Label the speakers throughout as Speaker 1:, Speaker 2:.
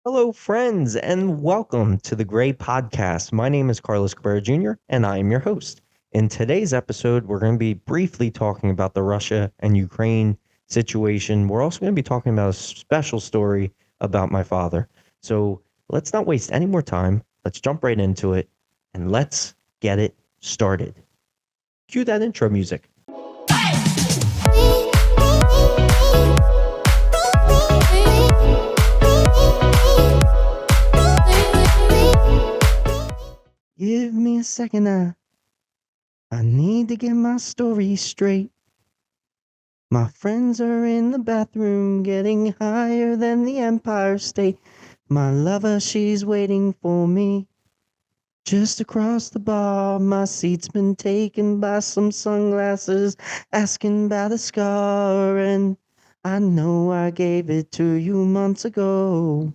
Speaker 1: Hello, friends, and welcome to the Gray Podcast. My name is Carlos Cabrera Jr., and I am your host. In today's episode, we're going to be briefly talking about the Russia and Ukraine situation. We're also going to be talking about a special story about my father. So let's not waste any more time. Let's jump right into it, and let's get it started. Cue that intro music. Give me a second, I need to get my story straight. My friends are in the bathroom getting higher than the Empire State. My lover, she's waiting for me. Just across the bar, my seat's been taken by some sunglasses, asking about a scar, and I know I gave it to you months ago.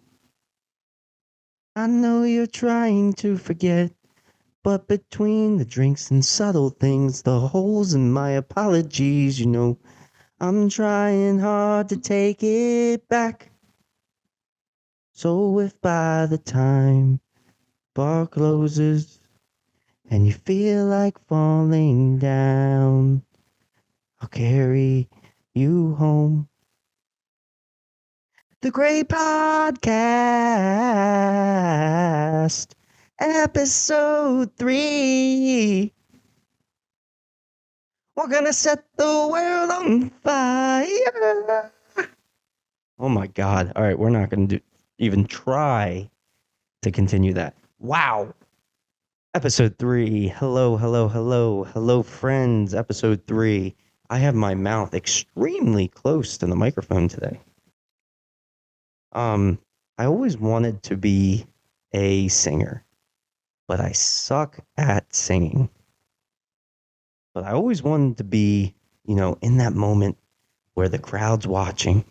Speaker 1: I know you're trying to forget, but between the drinks and subtle things, the holes in my apologies, I'm trying hard to take it back. So if by the time bar closes and you feel like falling down, I'll carry you home. The Great Podcast, episode 3. We're gonna set the world on fire. Oh my God. All right, we're not gonna even try to continue that. Wow. Episode 3. Hello, friends. Episode 3. I have my mouth extremely close to the microphone today. I always wanted to be a singer, but I suck at singing. But I always wanted to be, in that moment where the crowd's watching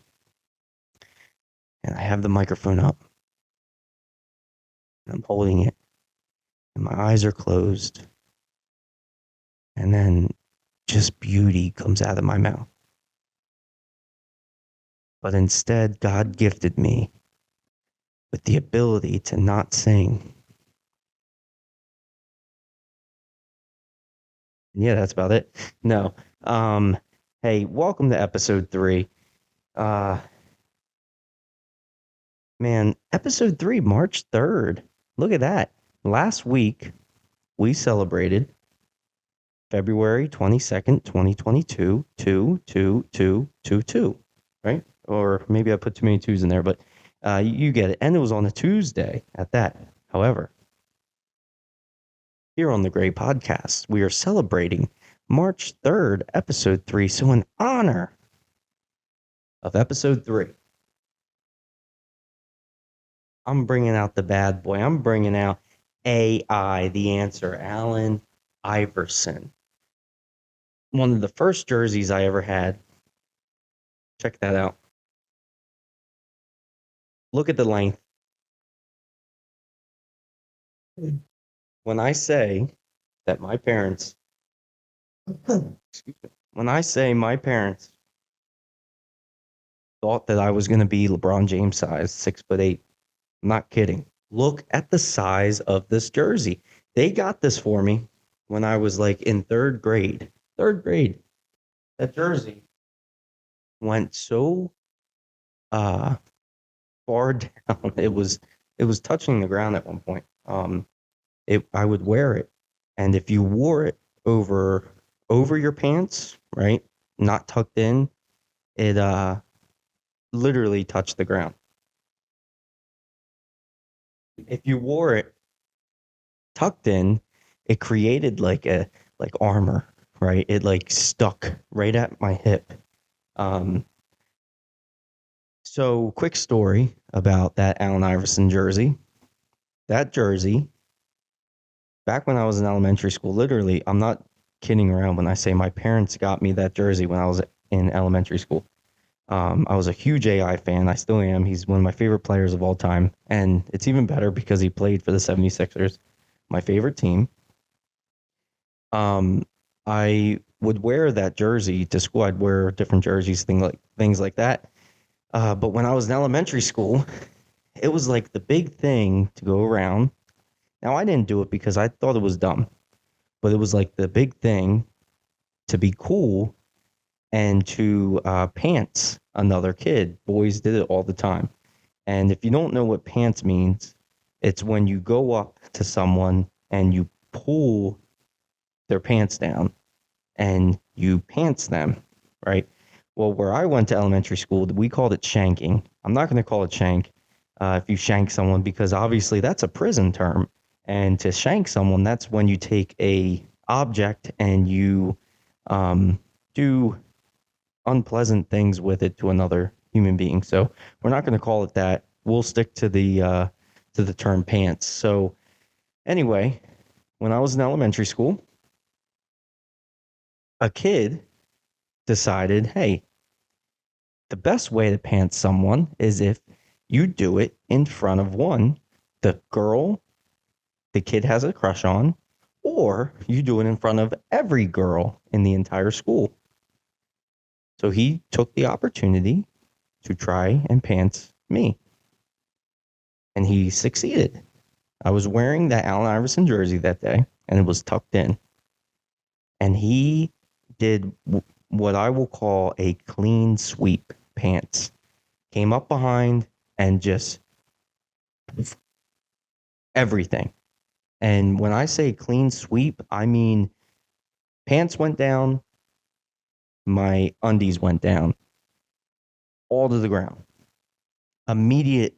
Speaker 1: and I have the microphone up and I'm holding it and my eyes are closed, and then just beauty comes out of my mouth. But instead, God gifted me with the ability to not sing. Yeah, that's about it. No. Hey, welcome to episode 3. Man, episode 3, March 3rd. Look at that. Last week, we celebrated February 22nd, 2022, 2/2/2/2/2, right? Or maybe I put too many twos in there, but you get it. And it was on a Tuesday at that. However, here on the Gray Podcast, we are celebrating March 3rd, episode 3. So in honor of episode 3, I'm bringing out the bad boy. I'm bringing out AI, the answer, Allen Iverson. One of the first jerseys I ever had. Check that out. Look at the length. When I say that my parents, when I say my parents thought that I was going to be LeBron James size, 6'8", I'm not kidding. Look at the size of this jersey. They got this for me when I was like in third grade. Third grade. That jersey went so far down. It was touching the ground at one point. I would wear it, and if you wore it over your pants, right, not tucked in, it literally touched the ground. If you wore it tucked in, it created like armor, right? It like stuck right at my hip. So quick story about that Allen Iverson jersey. That jersey, back when I was in elementary school, literally, I'm not kidding around when I say my parents got me that jersey when I was in elementary school. I was a huge AI fan. I still am. He's one of my favorite players of all time. And it's even better because he played for the 76ers, my favorite team. I would wear that jersey to school. I'd wear different jerseys, things like that. But when I was in elementary school, it was like the big thing to go around. Now, I didn't do it because I thought it was dumb, but it was like the big thing to be cool and to pants another kid. Boys did it all the time. And if you don't know what pants means, it's when you go up to someone and you pull their pants down and you pants them, right? Well, where I went to elementary school, we called it shanking. I'm not going to call it shank if you shank someone because obviously that's a prison term. And to shank someone, that's when you take a object and you do unpleasant things with it to another human being. So we're not going to call it that. We'll stick to the term pants. So anyway, when I was in elementary school, a kid decided, hey, the best way to pants someone is if you do it in front of one, the girl the kid has a crush on, or you do it in front of every girl in the entire school. So he took the opportunity to try and pants me. And he succeeded. I was wearing that Allen Iverson jersey that day, and it was tucked in. And he did what I will call a clean sweep pants. Came up behind and just everything. And when I say clean sweep, I mean pants went down, my undies went down, all to the ground. Immediate,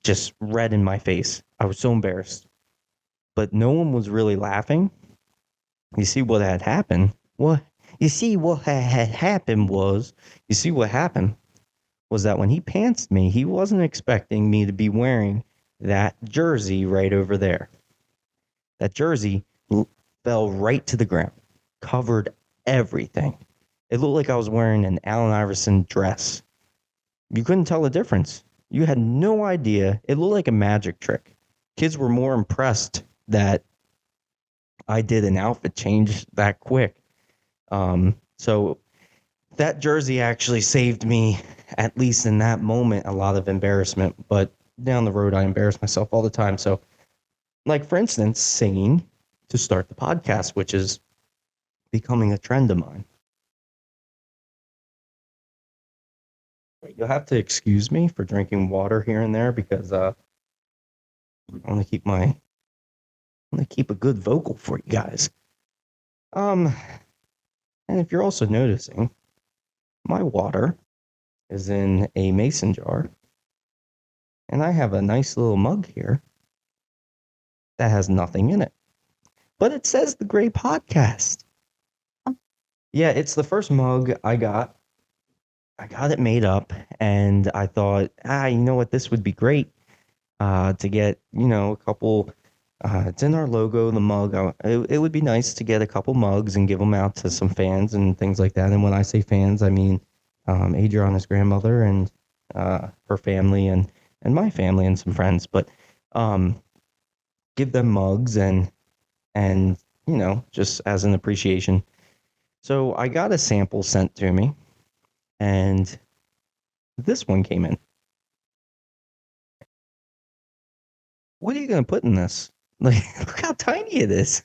Speaker 1: just red in my face. I was so embarrassed. But no one was really laughing. You see what had happened? What happened was that when he pantsed me, he wasn't expecting me to be wearing that jersey right over there. That jersey fell right to the ground, covered everything. It looked like I was wearing an Allen Iverson dress. You couldn't tell the difference. You had no idea. It looked like a magic trick. Kids were more impressed that I did an outfit change that quick. So that jersey actually saved me, at least in that moment, a lot of embarrassment. But down the road, I embarrass myself all the time. So, like, for instance, singing to start the podcast, which is becoming a trend of mine. You'll have to excuse me for drinking water here and there because I want to keep a good vocal for you guys. And if you're also noticing, my water is in a mason jar, and I have a nice little mug here that has nothing in it, but it says the Gray Podcast. Yeah, it's the first mug I got. I got it made up, and I thought, you know what, this would be great to get, a couple. It's in our logo, the mug. It would be nice to get a couple mugs and give them out to some fans and things like that. And when I say fans, I mean Adriana's grandmother and her family and my family and some friends. But give them mugs and just as an appreciation. So I got a sample sent to me, and this one came in. What are you going to put in this? Like, look how tiny it is.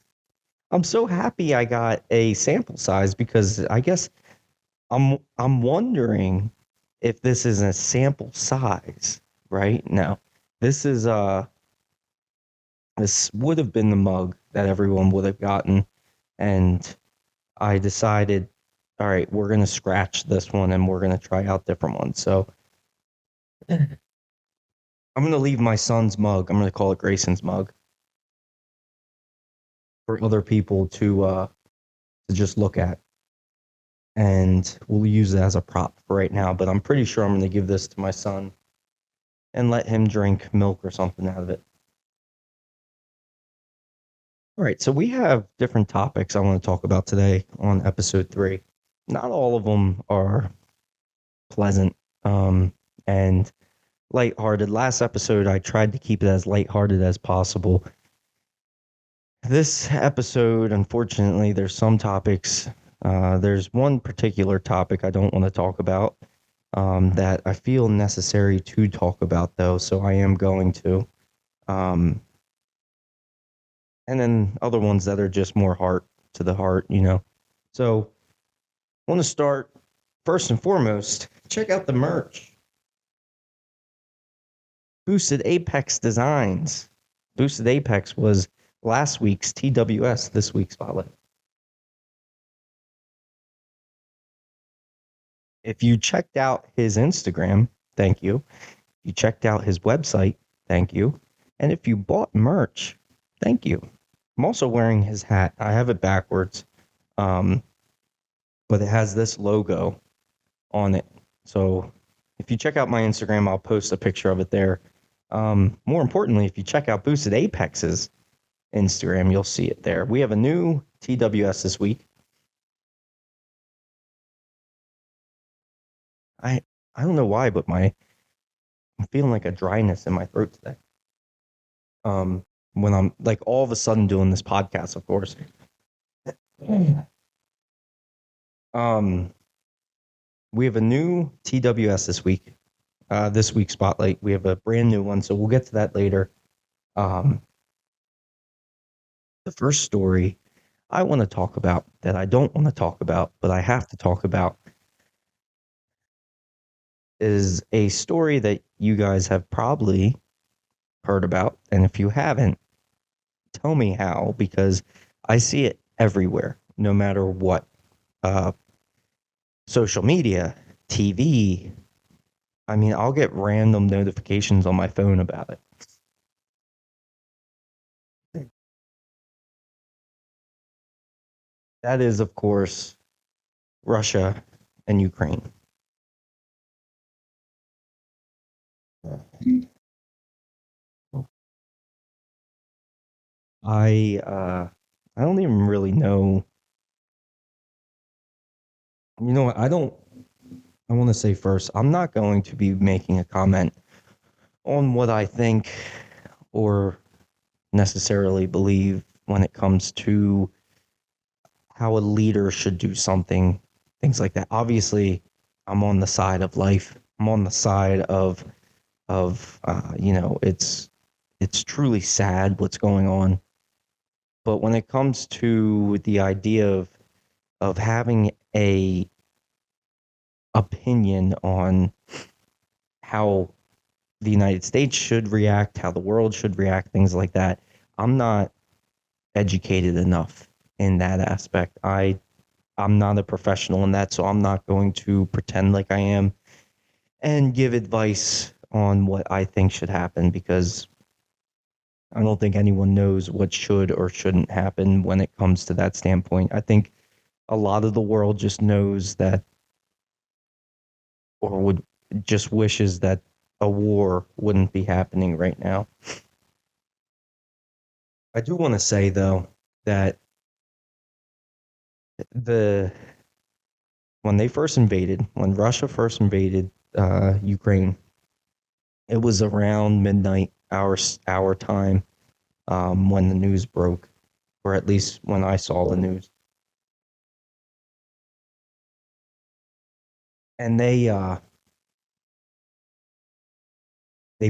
Speaker 1: I'm so happy I got a sample size because I guess I'm wondering if this is a sample size, right? No. This is this would have been the mug that everyone would have gotten, and I decided, all right, we're going to scratch this one and we're going to try out different ones. So I'm going to leave my son's mug. I'm going to call it Grayson's mug for other people to just look at. And we'll use it as a prop for right now, but I'm pretty sure I'm going to give this to my son and let him drink milk or something out of it. All right, so we have different topics I want to talk about today on episode 3. Not all of them are pleasant and lighthearted. Last episode, I tried to keep it as lighthearted as possible. This episode, unfortunately, there's some topics. There's one particular topic I don't want to talk about. that I feel necessary to talk about, though, so I am going to. Um, and then other ones that are just more heart to the heart, you know. So I want to start first and foremost, check out the merch. Boosted Apex Designs. Boosted Apex was last week's TWS, this week's Spotlight. If you checked out his Instagram, thank you. You checked out his website, thank you. And if you bought merch, thank you. I'm also wearing his hat. I have it backwards, but it has this logo on it. So if you check out my Instagram, I'll post a picture of it there. More importantly, if you check out Boosted Apex's Instagram, you'll see it there. We have a new TWS this week. I I don't know why, but I'm feeling like a dryness in my throat today. When I'm like all of a sudden doing this podcast, of course. We have a new TWS this week. This week's Spotlight. We have a brand new one, so we'll get to that later. The first story I want to talk about that I don't want to talk about, but I have to talk about is a story that you guys have probably heard about. And if you haven't, tell me how, because I see it everywhere, no matter what. Social media, TV. I mean, I'll get random notifications on my phone about it. That is, of course, Russia and Ukraine. I don't even really know. You know what? I want to say first, I'm not going to be making a comment on what I think or necessarily believe when it comes to how a leader should do something, things like that. Obviously, I'm on the side of life. I'm on the side of it's truly sad what's going on. But when it comes to the idea of having a opinion on how the United States should react, how the world should react, things like that, I'm not educated enough in that aspect. I'm not a professional in that, so I'm not going to pretend like I am and give advice on what I think should happen, because I don't think anyone knows what should or shouldn't happen when it comes to that standpoint. I think a lot of the world just knows that, or would just wishes that a war wouldn't be happening right now. I do want to say, though, that the when Russia first invaded Ukraine, it was around midnight our time, when the news broke, or at least when I saw the news. And they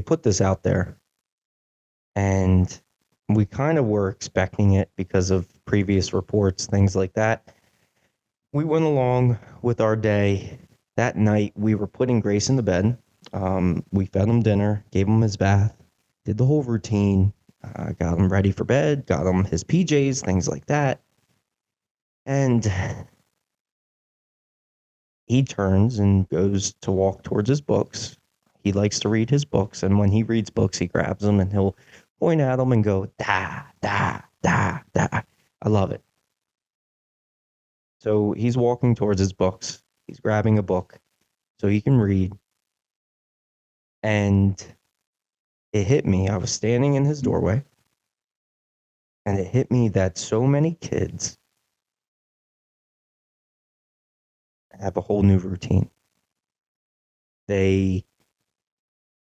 Speaker 1: put this out there, and we kind of were expecting it because of previous reports, things like that. We went along with our day. That night, we were putting Grayson to bed. We fed him dinner, gave him his bath, did the whole routine, got him ready for bed, got him his PJs, things like that. And he turns and goes to walk towards his books. He likes to read his books, and when he reads books, he grabs them and he'll point at them and go, da, da, da, da. I love it. So he's walking towards his books. He's grabbing a book so he can read. And it hit me. I was standing in his doorway, and it hit me that so many kids have a whole new routine. They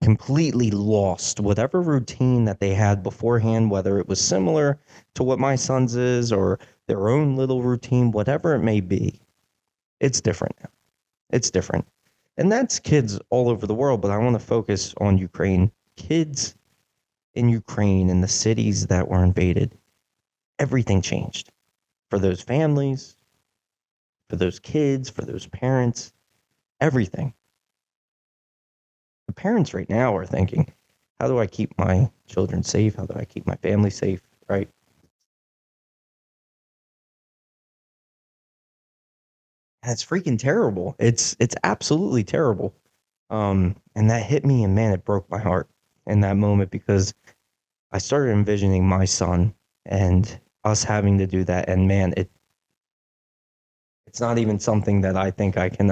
Speaker 1: completely lost whatever routine that they had beforehand, whether it was similar to what my son's is or their own little routine, whatever it may be. It's different now. It's different. And that's kids all over the world, but I want to focus on Ukraine. Kids in Ukraine, in the cities that were invaded, everything changed for those families, for those kids, for those parents, everything. The parents right now are thinking, how do I keep my children safe? How do I keep my family safe? Right? And it's freaking terrible. It's absolutely terrible. And that hit me, and man, it broke my heart in that moment because I started envisioning my son and us having to do that. And man, it's not even something that I think I can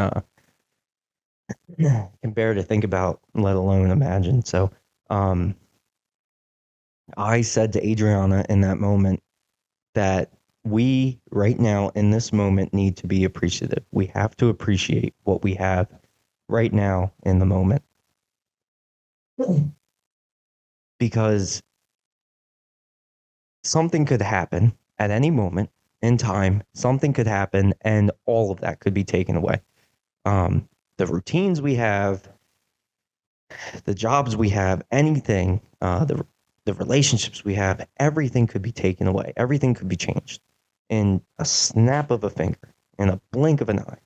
Speaker 1: bear to think about, let alone imagine. So, um, I said to Adriana in that moment that we right now in this moment need to be appreciative. We have to appreciate what we have right now in the moment because something could happen at any moment in time. Something could happen, and all of that could be taken away. The routines we have, the jobs we have, anything, the relationships we have, everything could be taken away. Everything could be changed in a snap of a finger, in a blink of an eye.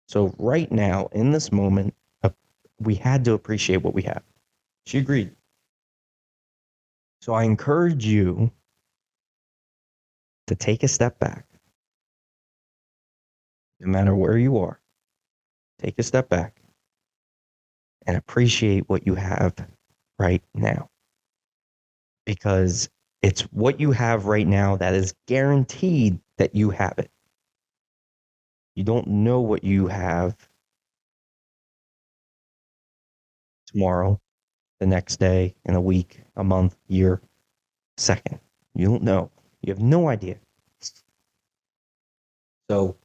Speaker 1: So right now, in this moment, we had to appreciate what we have. She agreed. So I encourage you to take a step back, no matter where you are. Take a step back and appreciate what you have right now. Because it's what you have right now that is guaranteed that you have it. You don't know what you have tomorrow, the next day, in a week, a month, year, second. You don't know. You have no idea. So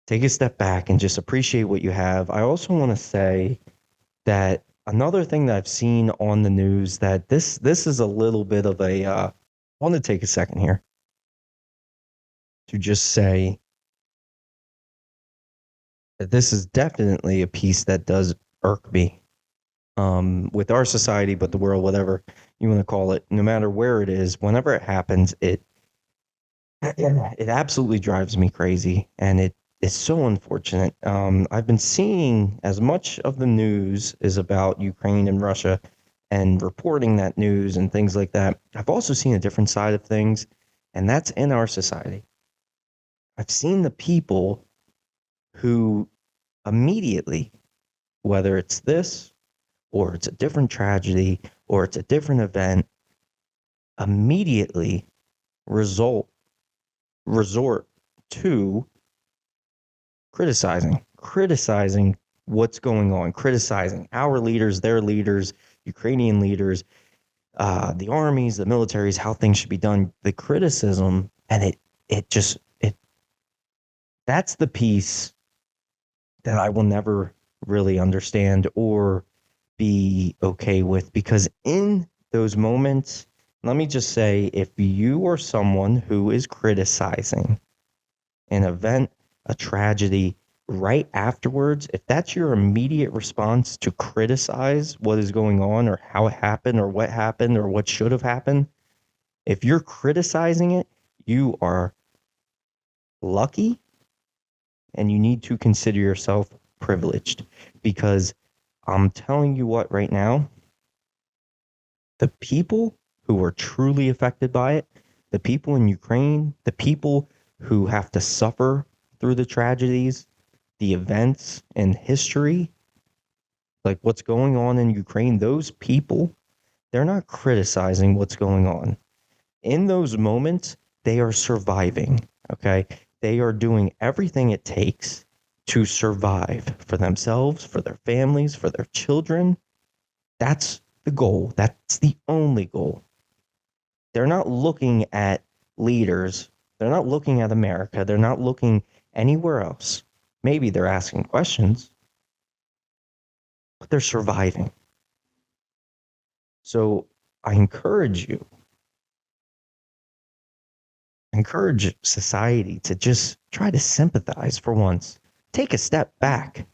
Speaker 1: take a step back and just appreciate what you have. I also want to say that another thing that I've seen on the news that this is a little bit of a I want to take a second here to just say that this is definitely a piece that does irk me with our society, but the world, whatever you want to call it, no matter where it is, whenever it happens, it absolutely drives me crazy, and it is so unfortunate. I've been seeing as much of the news is about Ukraine and Russia and reporting that news and things like that. I've also seen a different side of things, and that's in our society. I've seen the people who immediately, whether it's this or it's a different tragedy or it's a different event, immediately resort to criticizing what's going on, criticizing our leaders, their leaders, Ukrainian leaders, the armies, the militaries, how things should be done. The criticism, and it that's the piece that I will never really understand or be okay with, because in those moments, let me just say, if you are someone who is criticizing an event, a tragedy, right afterwards, if that's your immediate response to criticize what is going on or how it happened or what should have happened, if you're criticizing it, you are lucky, and you need to consider yourself privileged, because I'm telling you what right now, the people who are truly affected by it, the people in Ukraine, the people who have to suffer through the tragedies, the events and history, like what's going on in Ukraine, those people, they're not criticizing what's going on. In those moments, they are surviving, okay? They are doing everything it takes to survive for themselves, for their families, for their children. That's the goal. That's the only goal. They're not looking at leaders. They're not looking at America. They're not looking anywhere else. Maybe they're asking questions, but they're surviving. So I encourage society to just try to sympathize for once. Take a step back.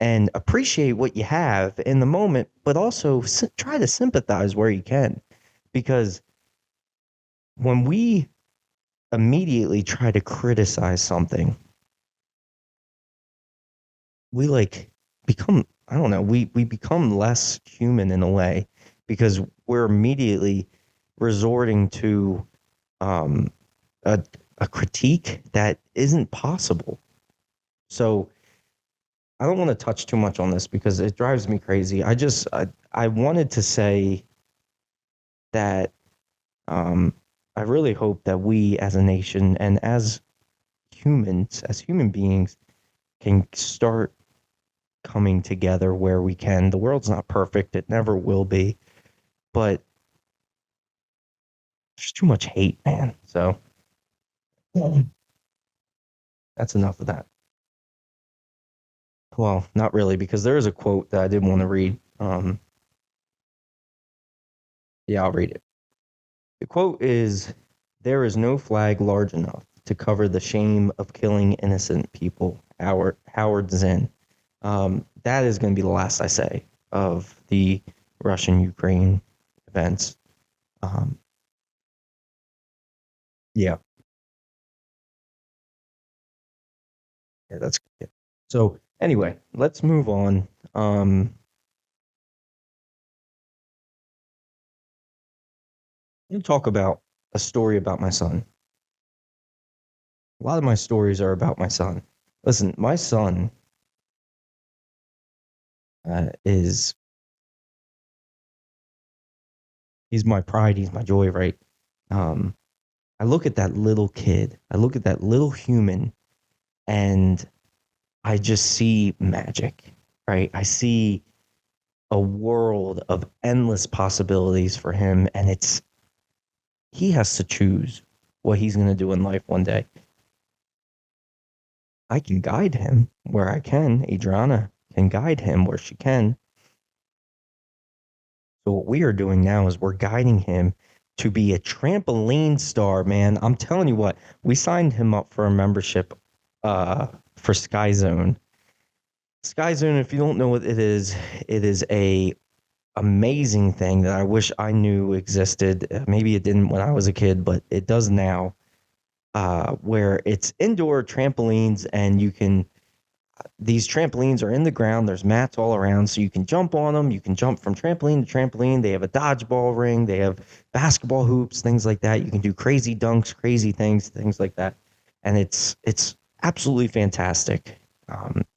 Speaker 1: and appreciate what you have in the moment, but also try to sympathize where you can. Because when we immediately try to criticize something, we like become, I don't know, we become less human in a way because we're immediately resorting to um, a, a critique that isn't possible. So I don't want to touch too much on this because it drives me crazy. I wanted to say that I really hope that we as a nation and as humans, as human beings, can start coming together where we can. The world's not perfect, it never will be, but there's too much hate, man. So that's enough of that. Well, not really, because there is a quote that I did want to read. Yeah, I'll read it. The quote is, "There is no flag large enough to cover the shame of killing innocent people." Howard Zinn. That is going to be the last I say of the Russian Ukraine events. Um, yeah, yeah, that's good. So anyway, let's move on. Let me talk about a story about my son. A lot of my stories are about my son. Listen, my son is he's my pride, he's my joy, right? Um, I look at that little kid, I look at that little human, and I just see magic, right? I see a world of endless possibilities for him, and he has to choose what he's going to do in life one day. I can guide him where I can. Adriana can guide him where she can. So what we are doing now is we're guiding him to be a trampoline star, man. I'm telling you what, we signed him up for a membership for Skyzone. Skyzone, if you don't know what it is a amazing thing that I wish I knew existed. Maybe it didn't when I was a kid, but it does now. Where it's indoor trampolines, and these trampolines are in the ground. There's mats all around, so you can jump on them. You can jump from trampoline to trampoline. They have a dodgeball ring. They have basketball hoops, things like that. You can do crazy dunks, crazy things like that, and it's absolutely fantastic.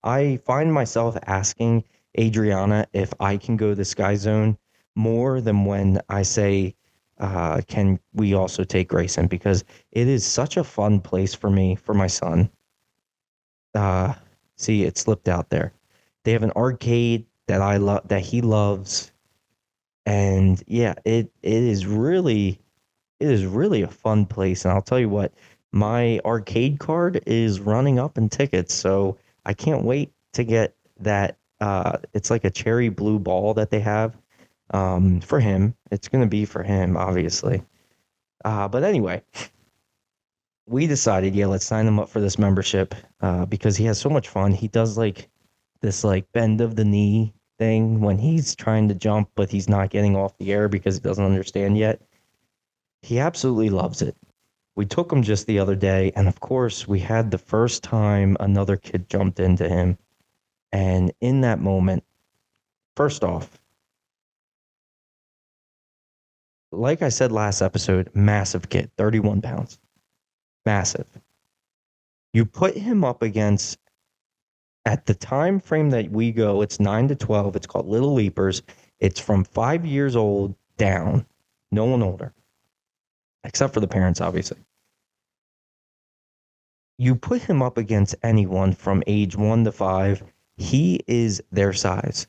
Speaker 1: I find myself asking Adriana if I can go to the Sky Zone more than when I say, can we also take Grayson? Because it is such a fun place for me, for my son. Uh, See, it slipped out there. They have an arcade that I love, that he loves, and yeah, it is really a fun place. And I'll tell you what, my arcade card is running up in tickets, so I can't wait to get that. It's like a cherry blue ball that they have for him. It's gonna be for him, obviously. But anyway, we decided, yeah, let's sign him up for this membership because he has so much fun. He does like this like bend of the knee thing when he's trying to jump, but he's not getting off the air because he doesn't understand yet. He absolutely loves it. We took him just the other day, and of course, we had the first time another kid jumped into him. And in that moment, first off, like I said last episode, massive kid, 31 pounds, massive. You put him up against, at the time frame that we go, it's 9 to 12. It's called Little Leapers. It's from 5 years old down, no one older, except for the parents, obviously. You put him up against anyone from age 1 to 5, he is their size,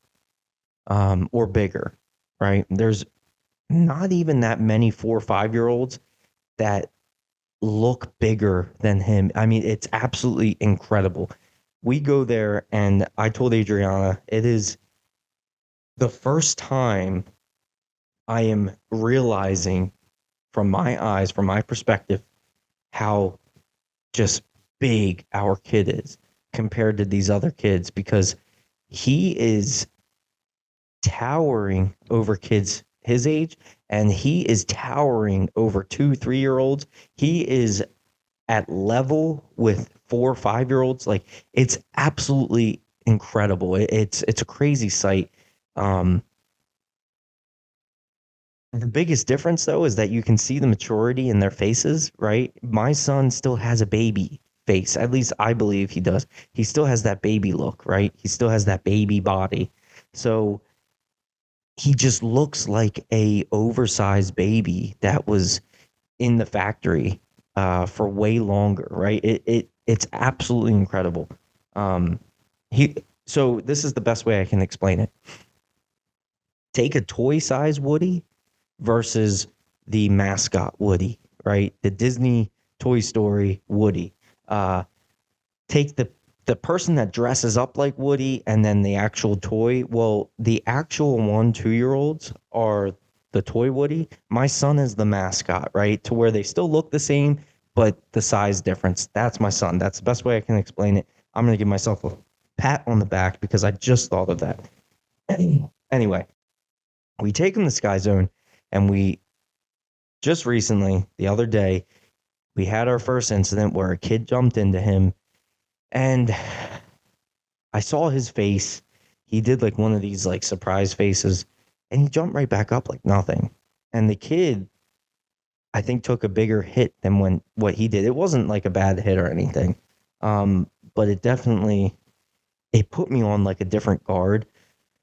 Speaker 1: or bigger, right? There's not even that many 4 or 5 year olds that look bigger than him. I mean, it's absolutely incredible. We go there, and I told Adriana, it is the first time I am realizing from my eyes, from my perspective, how just big our kid is compared to these other kids, because he is towering over kids his age, and he is towering over 2, 3 year olds. He is at level with 4 or 5 year olds. Like, it's absolutely incredible. It's a crazy sight. Um, the biggest difference though is that you can see the maturity in their faces, right? My son still has a baby face. At least I believe he does. He still has that baby look, right? He still has that baby body. So he just looks like a oversized baby that was in the factory for way longer, right? It's absolutely incredible. Um, he so this is the best way I can explain it. Take a toy size Woody versus the mascot Woody, right? The Disney Toy Story Woody. Uh, take the person that dresses up like Woody and then the actual toy. Well, the actual 1, 2 year olds are the toy Woody. My son is the mascot, right? To where they still look the same, but the size difference. That's my son. That's the best way I can explain it. I'm gonna give myself a pat on the back because I just thought of that. Anyway, we take him to Sky Zone, and we just recently, the other day, we had our first incident where a kid jumped into him, and I saw his face. He did like one of these like surprise faces, and he jumped right back up like nothing. And the kid, I think, took a bigger hit than what he did. It wasn't like a bad hit or anything, but it put me on like a different guard.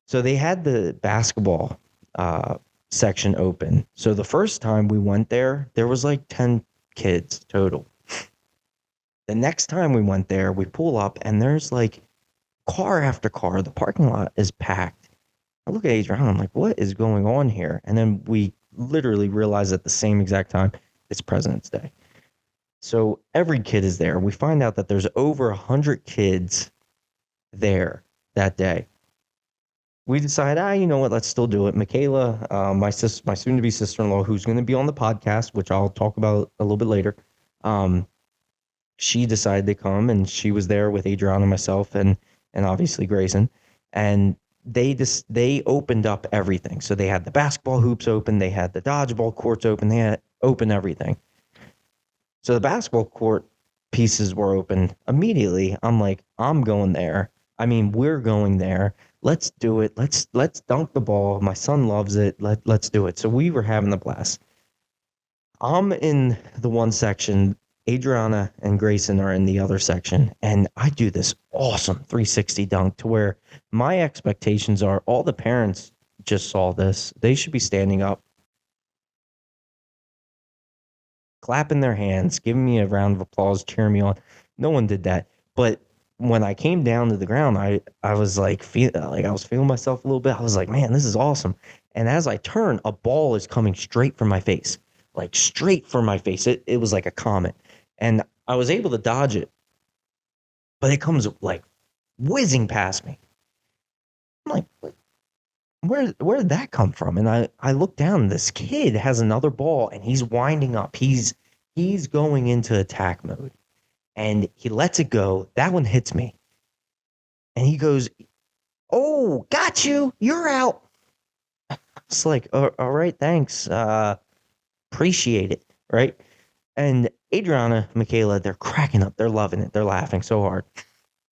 Speaker 1: So they had the basketball uh, section open. So the first time we went there was like 10 kids total. The next time we went there, we pull up and there's like car after car. The parking lot is packed. I look at Adrian, I'm like, what is going on here? And then we literally realize at the same exact time, it's President's Day. So every kid is there. We find out that there's over 100 kids there that day. We decide, you know what, let's still do it. Michaela, my soon-to-be sister-in-law, who's going to be on the podcast, which I'll talk about a little bit later, she decided to come, and she was there with Adriana and myself, and obviously Grayson, and they opened up everything. So they had the basketball hoops open, they had the dodgeball courts open, they had open everything. So the basketball court pieces were open immediately. I'm like, I'm going there. I mean, we're going there. Let's do it. Let's dunk the ball. My son loves it. Let's do it. So we were having a blast. I'm in the one section. Adriana and Grayson are in the other section, and I do this awesome 360 dunk to where my expectations are all the parents just saw this. They should be standing up, clapping their hands, giving me a round of applause, cheering me on. No one did that. But when I came down to the ground, I was like, I was feeling myself a little bit. I was like, man, this is awesome. And as I turn, a ball is coming straight for my face, like straight for my face. It was like a comet. And I was able to dodge it, but it comes like whizzing past me. I'm like, where did that come from? And I look down, this kid has another ball and he's winding up. He's going into attack mode and he lets it go. That one hits me. And he goes, "Oh, got you. You're out." It's like, all right, thanks. Appreciate it. Right. And Adriana, Michaela, they're cracking up. They're loving it. They're laughing so hard.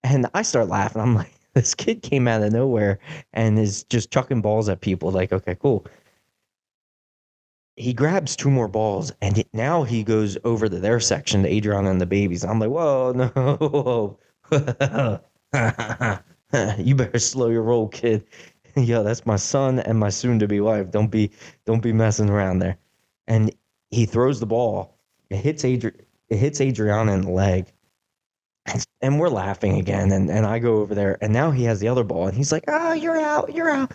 Speaker 1: And I start laughing. I'm like, this kid came out of nowhere and is just chucking balls at people. Like, okay, cool. He grabs 2 more balls and now he goes over to their section, to Adriana and the babies. I'm like, whoa, no. You better slow your roll, kid. Yo, that's my son and my soon-to-be wife. Don't be messing around there. And he throws the ball. It hits Adriana in the leg. And we're laughing again. And I go over there. And now he has the other ball. And he's like, "Oh, you're out. You're out."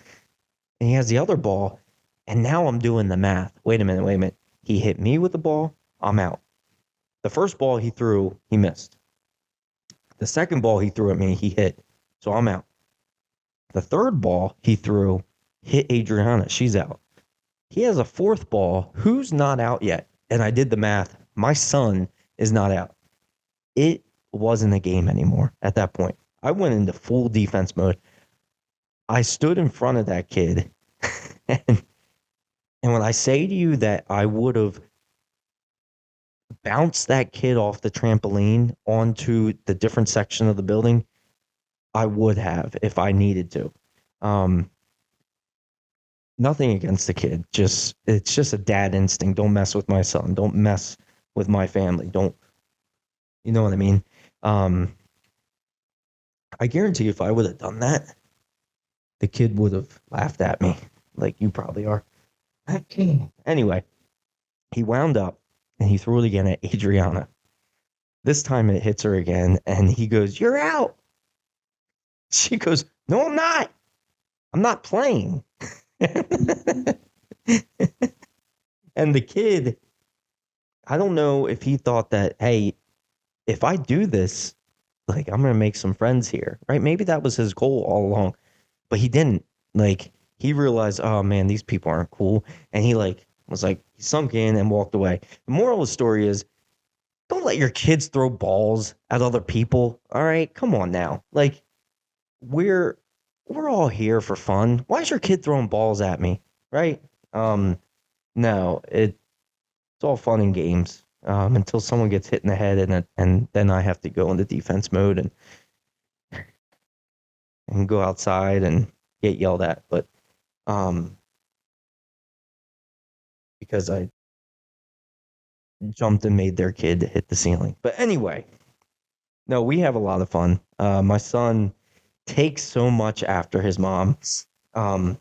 Speaker 1: And he has the other ball. And now I'm doing the math. Wait a minute. He hit me with the ball. I'm out. The first ball he threw, he missed. The second ball he threw at me, he hit. So I'm out. The third ball he threw hit Adriana. She's out. He has a fourth ball. Who's not out yet? And I did the math. My son is not out. It wasn't a game anymore at that point. I went into full defense mode. I stood in front of that kid, and, and when I say to you that I would have bounced that kid off the trampoline onto the different section of the building, I would have if I needed to. Um, Nothing against the kid. Just it's just a dad instinct. Don't mess with my son. Don't mess with my family. Don't you know what I mean? Um, I guarantee if I would have done that, the kid would have laughed at me like you probably are. Anyway, he wound up and he threw it again at Adriana. This time it hits her again, and he goes, "You're out." She goes, "No, I'm not. I'm not playing." And the kid, I don't know if he thought that, hey, if I do this, like I'm gonna make some friends here, right? Maybe that was his goal all along, but he didn't. Like he realized, oh man, these people aren't cool, and he like was like he sunk in and walked away. The moral of the story is, don't let your kids throw balls at other people. All right, come on now. Like we're we're all here for fun. Why is your kid throwing balls at me? Right? No, it's all fun and games until someone gets hit in the head, and then I have to go into defense mode and go outside and get yelled at. But um, because I jumped and made their kid hit the ceiling. But anyway, no, we have a lot of fun. My son takes so much after his mom. Um,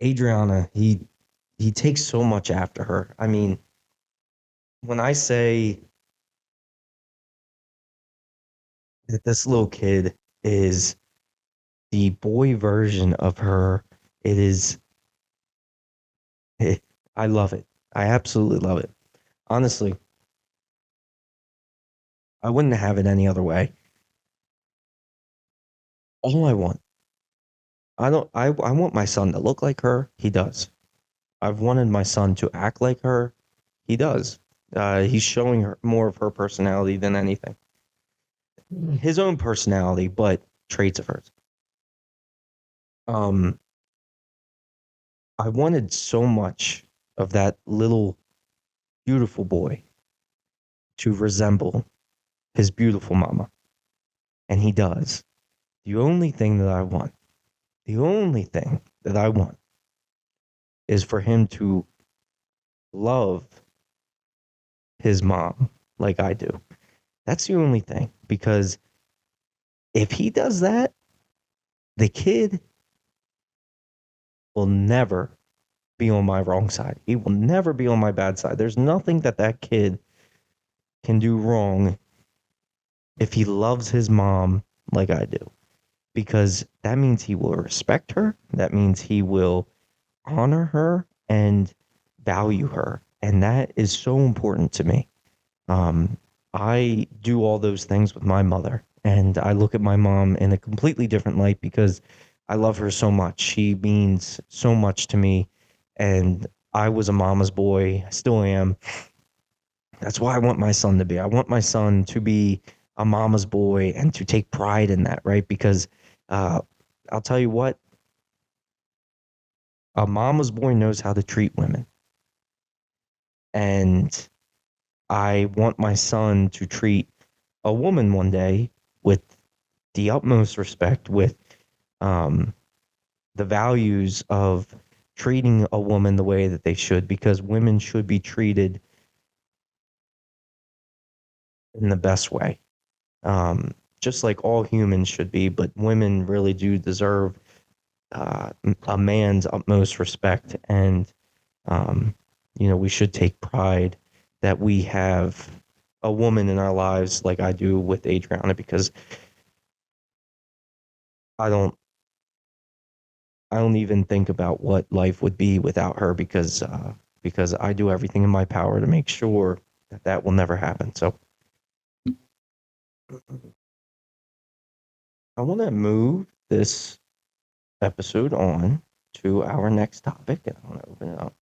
Speaker 1: Adriana, he takes so much after her. I mean, when I say that this little kid is the boy version of her, it is I love it. I absolutely love it. Honestly, I wouldn't have it any other way. All I want, I don't, I want my son to look like her. He does. I've wanted my son to act like her. He does. He's showing her more of her personality than anything. His own personality, but traits of hers. Um, I wanted so much of that little beautiful boy to resemble his beautiful mama, and he does. The only thing that I want, the only thing that I want is for him to love his mom like I do. That's the only thing. Because if he does that, the kid will never be on my wrong side. He will never be on my bad side. There's nothing that that kid can do wrong if he loves his mom like I do. Because that means he will respect her. That means he will honor her and value her. And that is so important to me. Um, I do all those things with my mother, and I look at my mom in a completely different light because I love her so much. She means so much to me, and I was a mama's boy, still am. That's why I want my son to be. I want my son to be a mama's boy and to take pride in that, right? Because uh, I'll tell you what, a mama's boy knows how to treat women, and I want my son to treat a woman one day with the utmost respect, with um, the values of treating a woman the way that they should, because women should be treated in the best way, just like all humans should be. But women really do deserve a man's utmost respect, and um, we should take pride that we have a woman in our lives like I do with Adriana, because I don't I don't even think about what life would be without her, because I do everything in my power to make sure that that will never happen. So I want to move this episode on to our next topic, and I want to open it up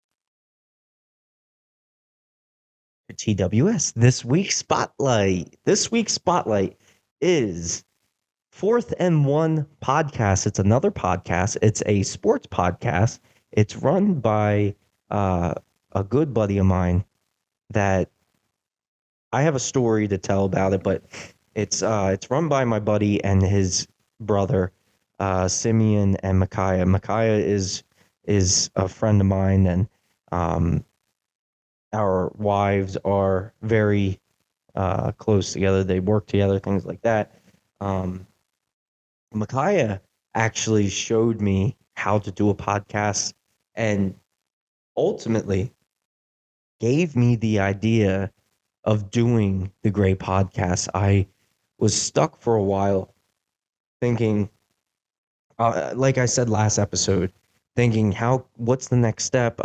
Speaker 1: to TWS. This week's spotlight. This week's spotlight is Fourth and One podcast. It's another podcast. It's a sports podcast. It's run by a good buddy of mine that I have a story to tell about it, but it's run by my buddy and his brother, Simeon and Micaiah. Micaiah is a friend of mine, and um, our wives are very close together. They work together, things like that. Um, Micaiah actually showed me how to do a podcast and ultimately gave me the idea of doing the Gray podcast. I was stuck for a while thinking, like I said last episode, thinking what's the next step?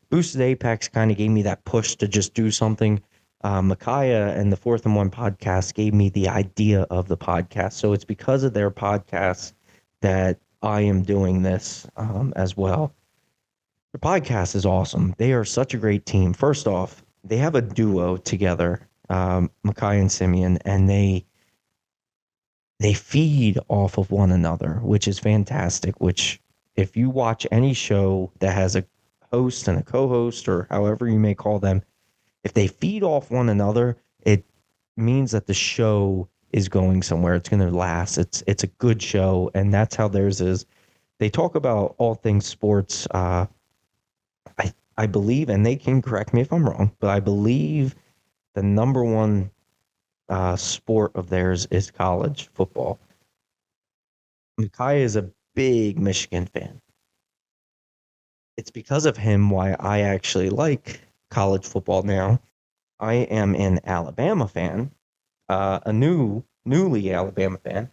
Speaker 1: Boosted Apex kind of gave me that push to just do something. Micaiah and the Fourth and One podcast gave me the idea of the podcast. So it's because of their podcast that I am doing this as well. The podcast is awesome. They are such a great team. First off, they have a duo together, Micaiah and Simeon, and they feed off of one another, which is fantastic. Which, if you watch any show that has a host and a co-host, or however you may call them, if they feed off one another, it means that the show is going somewhere. It's going to last. It's a good show, and that's how theirs is. They talk about all things sports. I believe, and they can correct me if I'm wrong, but I believe the number one sport of theirs is college football. Micaiah is a big Michigan fan. It's because of him why I actually like college football now. I am an Alabama fan, a newly Alabama fan.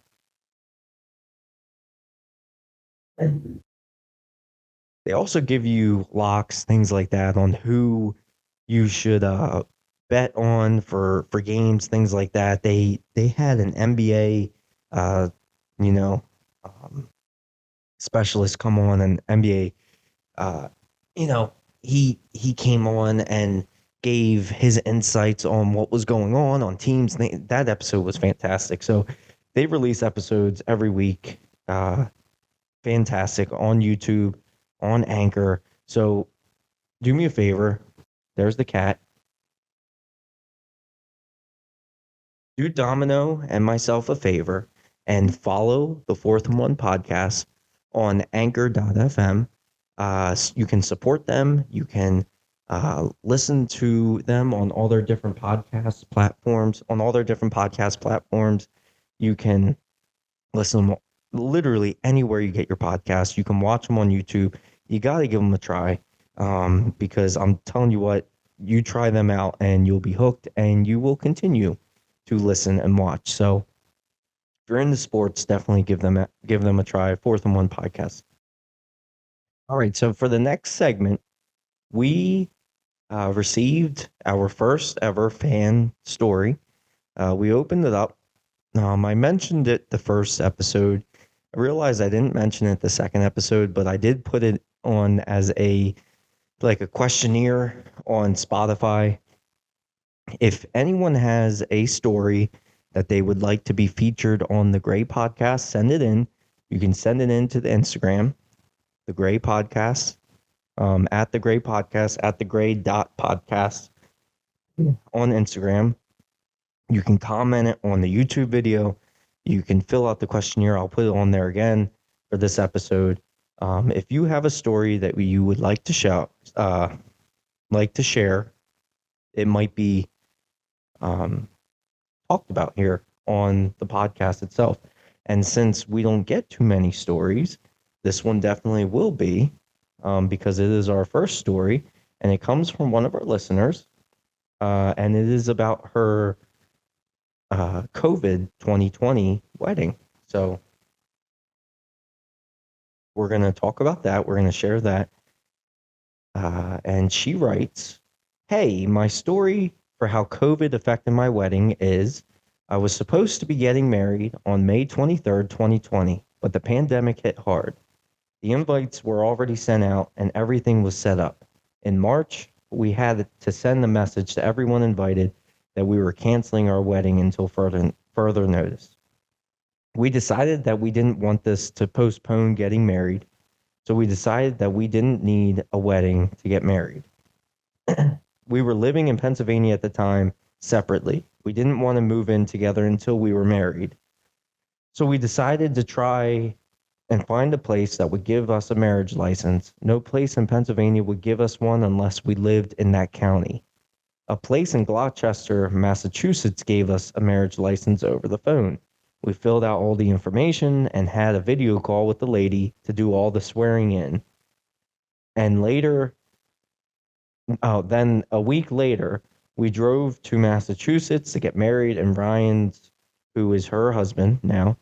Speaker 1: They also give you locks, things like that, on who you should bet on for games, things like that. They had an NBA, uh, you know, um, specialist come on, an NBA. Uh, you know, he came on and gave his insights on what was going on teams. That episode was fantastic. So they release episodes every week. Fantastic on YouTube, on Anchor. So do me a favor. There's the cat. Do Domino and myself a favor and follow the Fourth and One podcast on anchor.fm. You can support them. You can listen to them on all their different podcast platforms. You can listen literally anywhere you get your podcast. You can watch them on YouTube. You got to give them a try because I'm telling you what, you try them out and you'll be hooked and you will continue to listen and watch. So if you're into sports, definitely give them a try. Fourth and One podcast. All right. So for the next segment, we received our first ever fan story. We opened it up. I mentioned it the first episode. I realized I didn't mention it the second episode, but I did put it on as a questionnaire on Spotify. If anyone has a story that they would like to be featured on the Gray podcast, send it in. You can send it in to the Instagram, the Gray podcast, at the Gray podcast, at the Gray.podcast on Instagram. You can comment it on the YouTube video. You can fill out the questionnaire. I'll put it on there again for this episode. If you have a story that you would like to share, it might be talked about here on the podcast itself. And since we don't get too many stories, this one definitely will be because it is our first story, and it comes from one of our listeners, and it is about her COVID 2020 wedding. So we're going to talk about that. We're going to share that. And she writes, "Hey, my story for how COVID affected my wedding is I was supposed to be getting married on May 23rd, 2020, but the pandemic hit hard. The invites were already sent out and everything was set up. In March, we had to send a message to everyone invited that we were canceling our wedding until further notice. We decided that we didn't want this to postpone getting married. So we decided that we didn't need a wedding to get married. We were living in Pennsylvania at the time separately. We didn't want to move in together until we were married. So we decided to try and find a place that would give us a marriage license. No place in Pennsylvania would give us one unless we lived in that county. A place in Gloucester, Massachusetts gave us a marriage license over the phone. We filled out all the information and had a video call with the lady to do all the swearing in. And later, then a week later, we drove to Massachusetts to get married in Ryan's, who is her husband now,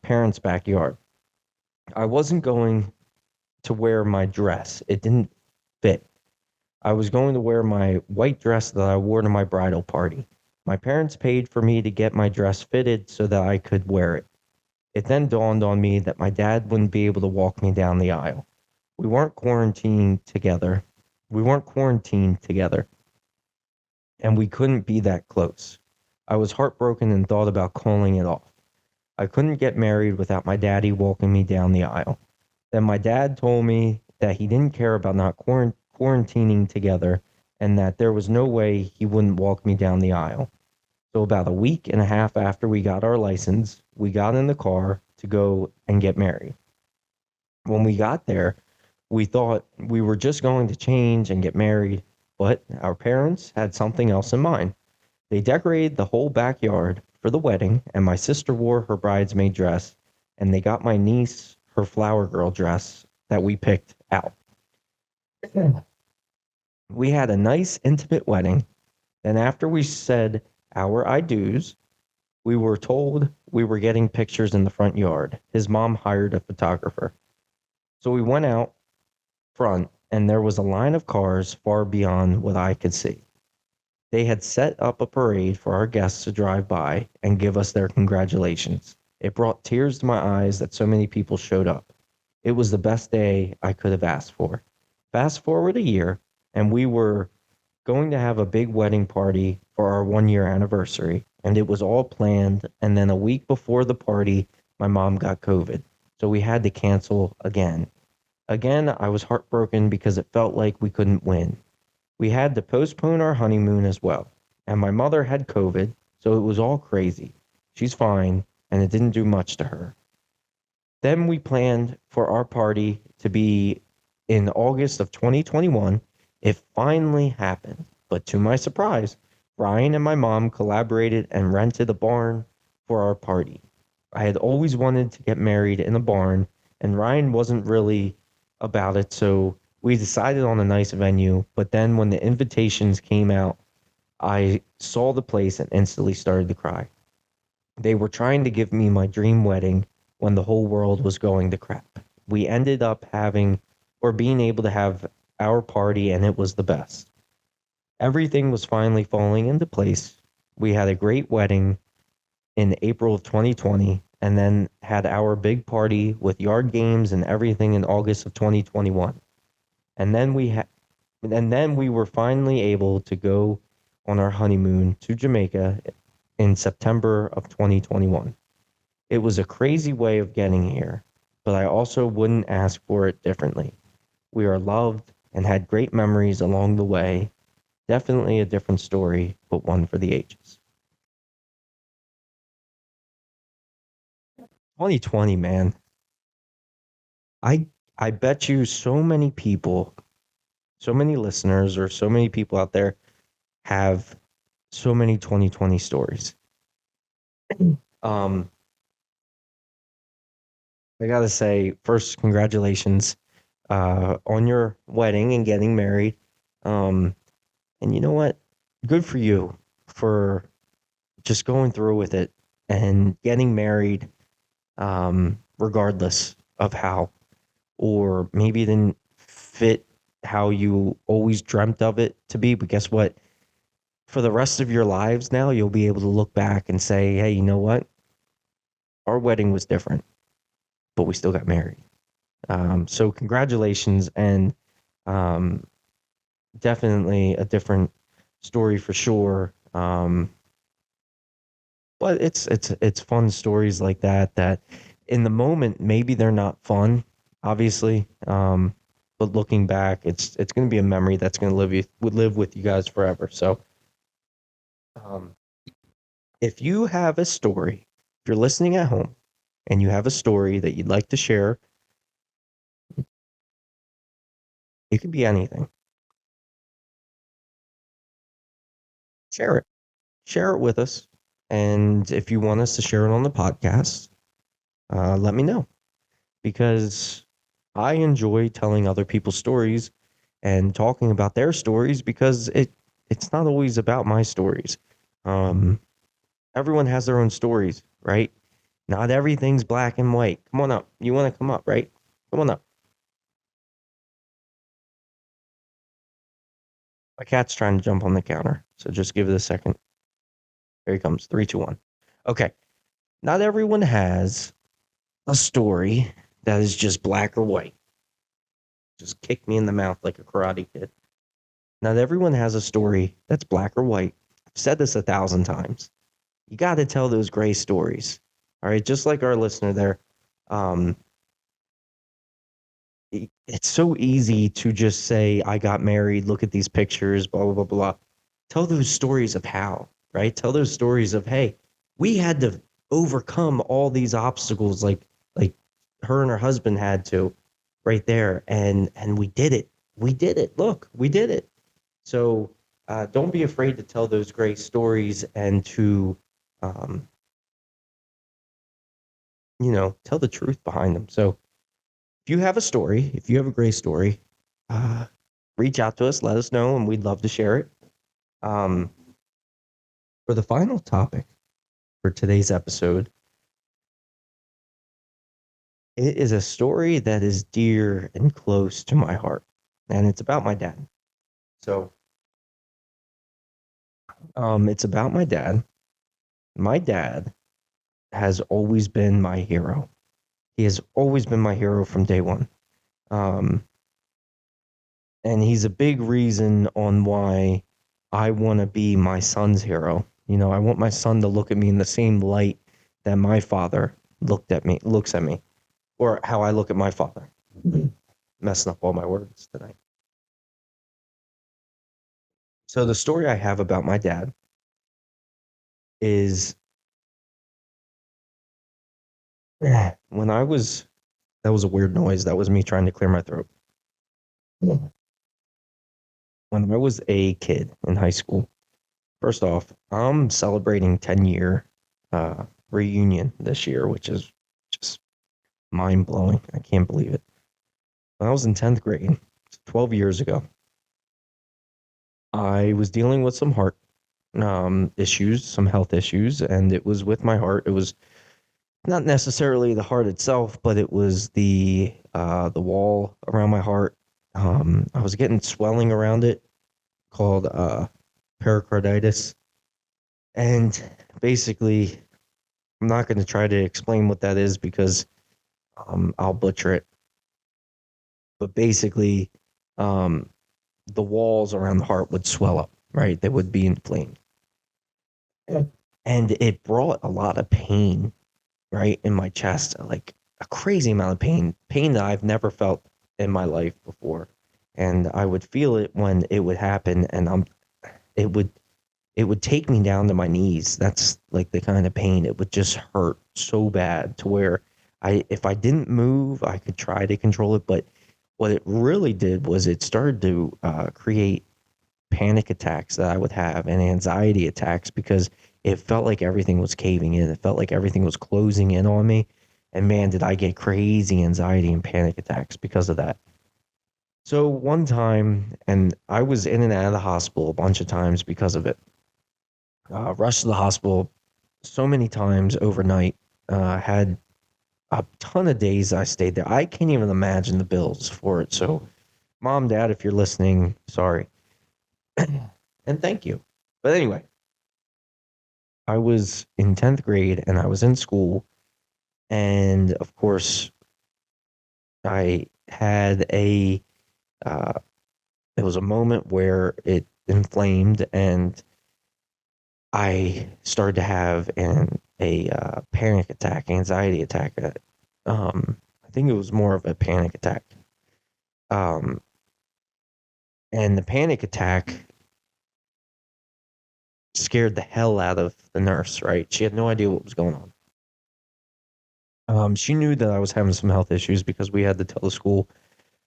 Speaker 1: parents' backyard. I wasn't going to wear my dress. It didn't fit. I was going to wear my white dress that I wore to my bridal party. My parents paid for me to get my dress fitted so that I could wear it. It then dawned on me that my dad wouldn't be able to walk me down the aisle. We weren't quarantined together. We weren't quarantined together, and we couldn't be that close. I was heartbroken and thought about calling it off. I couldn't get married without my daddy walking me down the aisle. Then my dad told me that he didn't care about not quarantining together and that there was no way he wouldn't walk me down the aisle. So about a week and a half after we got our license, we got in the car to go and get married. When we got there, we thought we were just going to change and get married, but our parents had something else in mind. They decorated the whole backyard for the wedding, and my sister wore her bridesmaid dress, and they got my niece her flower girl dress that we picked out. We had a nice, intimate wedding. Then, after we said our I do's, we were told we were getting pictures in the front yard. His mom hired a photographer. So we went out front, and there was a line of cars far beyond what I could see. They had set up a parade for our guests to drive by and give us their congratulations. It brought tears to my eyes that so many people showed up. It was the best day I could have asked for. Fast forward a year, and we were going to have a big wedding party for our 1 year anniversary, and it was all planned. And then a week before the party, my mom got COVID, so we had to cancel again. Again, I was heartbroken because it felt like we couldn't win. We had to postpone our honeymoon as well, and my mother had COVID, so it was all crazy. She's fine, and it didn't do much to her. Then we planned for our party to be in August of 2021. It finally happened, but to my surprise, Ryan and my mom collaborated and rented a barn for our party. I had always wanted to get married in a barn, and Ryan wasn't really about it, so we decided on a nice venue. But then when the invitations came out, I saw the place and instantly started to cry. They were trying to give me my dream wedding when the whole world was going to crap. We ended up having or being able to have our party, and it was the best. Everything was finally falling into place. We had a great wedding in April of 2020, and then had our big party with yard games and everything in August of 2021. And then we were finally able to go on our honeymoon to Jamaica in September of 2021. It was a crazy way of getting here, but I also wouldn't ask for it differently. We are loved and had great memories along the way. Definitely a different story, but one for the ages. 2020, man. I I bet you so many people, so many listeners, or so many people out there have so many 2020 stories. Um, I gotta say, first, congratulations on your wedding and getting married. Um, and you know what? Good for you for just going through with it and getting married, regardless of how, or maybe it didn't fit how you always dreamt of it to be. But guess what? For the rest of your lives now, you'll be able to look back and say, hey, you know what? Our wedding was different, but we still got married. So congratulations, and um, definitely a different story for sure. But it's fun stories like that that in the moment maybe they're not fun, obviously. But looking back, it's going to be a memory that's going to live with you guys forever. So, um, if you have a story, if you're listening at home and you have a story that you'd like to share, it could be anything. Share it. Share it with us. And if you want us to share it on the podcast, let me know because I enjoy telling other people's stories and talking about their stories because it's not always about my stories. Um, Everyone has their own stories, right? Not everything's black and white. Come on up. You want to come up, right? Come on up. My cat's trying to jump on the counter, so just give it a second. Here he comes. Three, two, one. Okay. Not everyone has a story that is just black or white. Just kick me in the mouth like a karate kid. Not everyone has a story that's black or white. I've said this 1,000 times. You got to tell those gray stories. All right. Just like our listener there. Um, it's so easy to just say, I got married. Look at these pictures, blah, blah, blah, blah. Tell those stories of how, right? Tell those stories of, hey, we had to overcome all these obstacles like her and her husband had to right there. And we did it. We did it. Look, we did it. So don't be afraid to tell those great stories and to, um, tell the truth behind them. So if you have a story, if you have a great story, uh, reach out to us, let us know, and we'd love to share it. Um, for the final topic for today's episode, it is a story that is dear and close to my heart, and it's about my dad. So, it's about my dad. My dad has always been my hero. He has always been my hero from day one. Um, and he's a big reason on why I want to be my son's hero. I want my son to look at me in the same light that my father looks at me, or how I look at my father. Messing up all my words tonight. So the story I have about my dad is when that was a weird noise. That was me trying to clear my throat. When I was a kid in high school, first off, I'm celebrating 10-year reunion this year, which is just mind blowing. I can't believe it. When I was in 10th grade, 12 years ago, I was dealing with some heart issues, some health issues, and it was with my heart. It was not necessarily the heart itself, but it was the wall around my heart. I was getting swelling around it called pericarditis, and basically, I'm not going to try to explain what that is because I'll butcher it. But basically, um, the walls around the heart would swell up, right? They would be inflamed. And it brought a lot of pain, right, in my chest, like a crazy amount of pain that I've never felt in my life before. And I would feel it when it would happen, and it would it would take me down to my knees. That's like the kind of pain. It would just hurt so bad to where if I didn't move, I could try to control it, but what it really did was it started to create panic attacks that I would have and anxiety attacks because it felt like everything was caving in. It felt like everything was closing in on me. And man, did I get crazy anxiety and panic attacks because of that. So one time, and I was in and out of the hospital a bunch of times because of it. Rushed to the hospital so many times overnight. Had a ton of days I stayed there. I can't even imagine the bills for it. So, mom, dad, if you're listening, sorry. And thank you. But anyway, I was in 10th grade and I was in school. And of course, I had uh, there was a moment where it inflamed and I started to have a panic attack, anxiety attack. I think it was more of a panic attack. Um, and the panic attack scared the hell out of the nurse, right? She had no idea what was going on. She knew that I was having some health issues because we had to tell the school.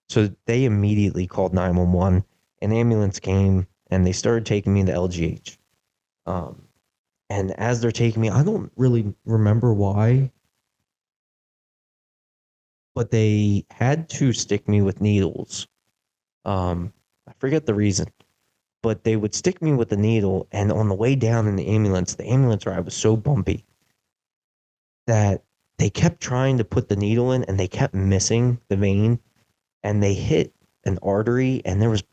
Speaker 1: So they immediately called 911. An ambulance came and they started taking me to LGH. Um, and as they're taking me, I don't really remember why, but they had to stick me with needles. I forget the reason, but they would stick me with the needle. And on the way down in the ambulance ride was so bumpy that they kept trying to put the needle in and they kept missing the vein and they hit an artery. And there was,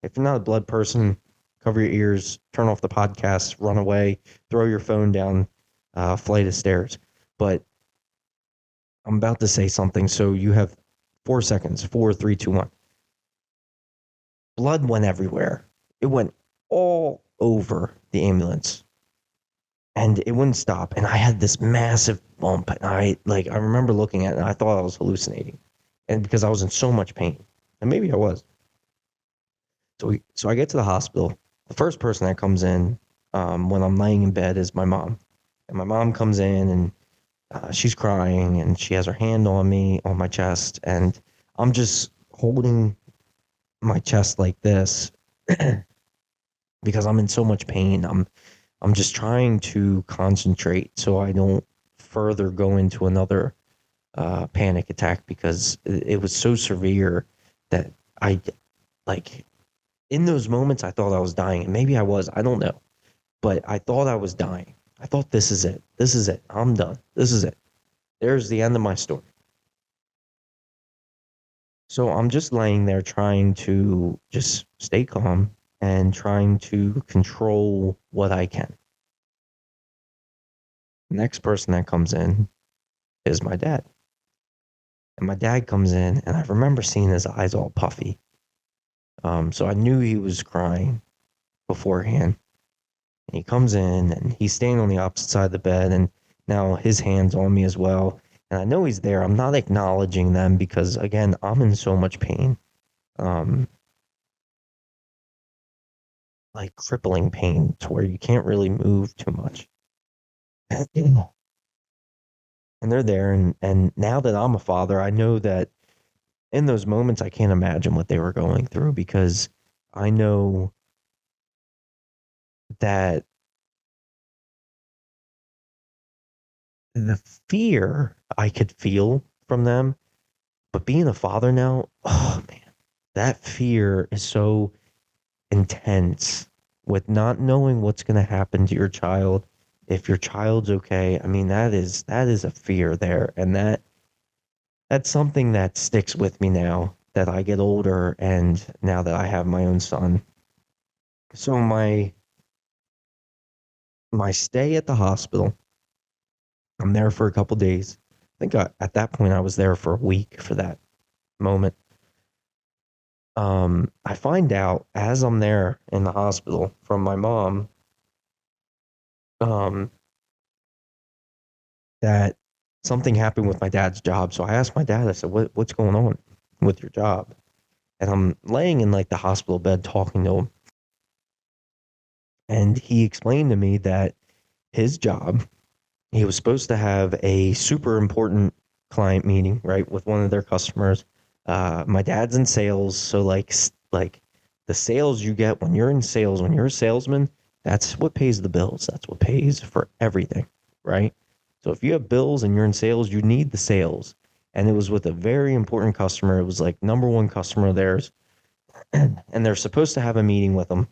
Speaker 1: if you're not a blood person, cover your ears, turn off the podcast, run away, throw your phone down a flight of stairs. But I'm about to say something. So you have 4 seconds. 4, 3, 2, 1. Blood went everywhere. It went all over the ambulance. And it wouldn't stop. And I had this massive bump. And I remember looking at it and I thought I was hallucinating. And because I was in so much pain. And maybe I was. So I get to the hospital. The first person that comes in when I'm laying in bed is my mom. And my mom comes in and she's crying and she has her hand on me, on my chest. And I'm just holding my chest like this because I'm in so much pain. I'm just trying to concentrate so I don't further go into another panic attack because it was so severe that I like in those moments I thought I was dying, and maybe I was, I don't know, but I thought I was dying. I thought this is it. This is it. I'm done. This is it. There's the end of my story. So I'm just laying there trying to just stay calm and trying to control what I can. Next person that comes in is my dad. And my dad comes in, and I remember seeing his eyes all puffy. So I knew he was crying beforehand. And he comes in, and he's standing on the opposite side of the bed, and now his hand's on me as well. And I know he's there. I'm not acknowledging them because, again, I'm in so much pain. Like crippling pain to where you can't really move too much. And they're there, and now that I'm a father, I know that in those moments I can't imagine what they were going through because I know that the fear I could feel from them, but being a father now, oh man, that fear is so intense with not knowing what's going to happen to your child if your child's okay. I mean, that is a fear there, and that's something that sticks with me now that I get older and now that I have my own son. So my stay at the hospital, I'm there for a couple days. I think at that point I was there for a week for that moment. I find out as I'm there in the hospital from my mom, um, that something happened with my dad's job. So I asked my dad, I said, what's going on with your job? And I'm laying in like the hospital bed talking to him. And he explained to me that his job, he was supposed to have a super important client meeting, right, with one of their customers. My dad's in sales, so like the sales you get when you're in sales, when you're a salesman, that's what pays the bills. That's what pays for everything, right? So if you have bills and you're in sales, you need the sales. And it was with a very important customer. It was like number one customer of theirs, and they're supposed to have a meeting with them.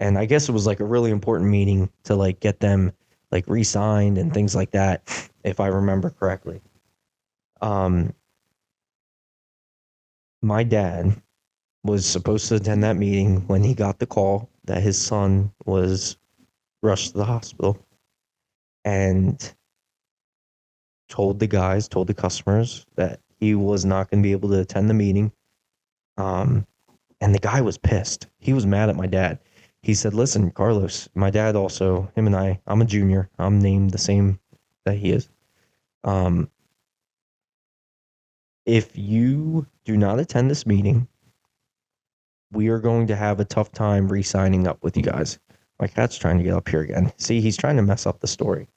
Speaker 1: And I guess it was like a really important meeting to like get them like re-signed and things like that, if I remember correctly. Um, my dad was supposed to attend that meeting when he got the call that his son was rushed to the hospital and told the customers that he was not going to be able to attend the meeting. And the guy was pissed. He was mad at my dad. he said, listen, Carlos, my dad also, him and I'm a junior. I'm named the same that he is. If you do not attend this meeting, we are going to have a tough time re-signing up with you guys. My cat's trying to get up here again. See, he's trying to mess up the story.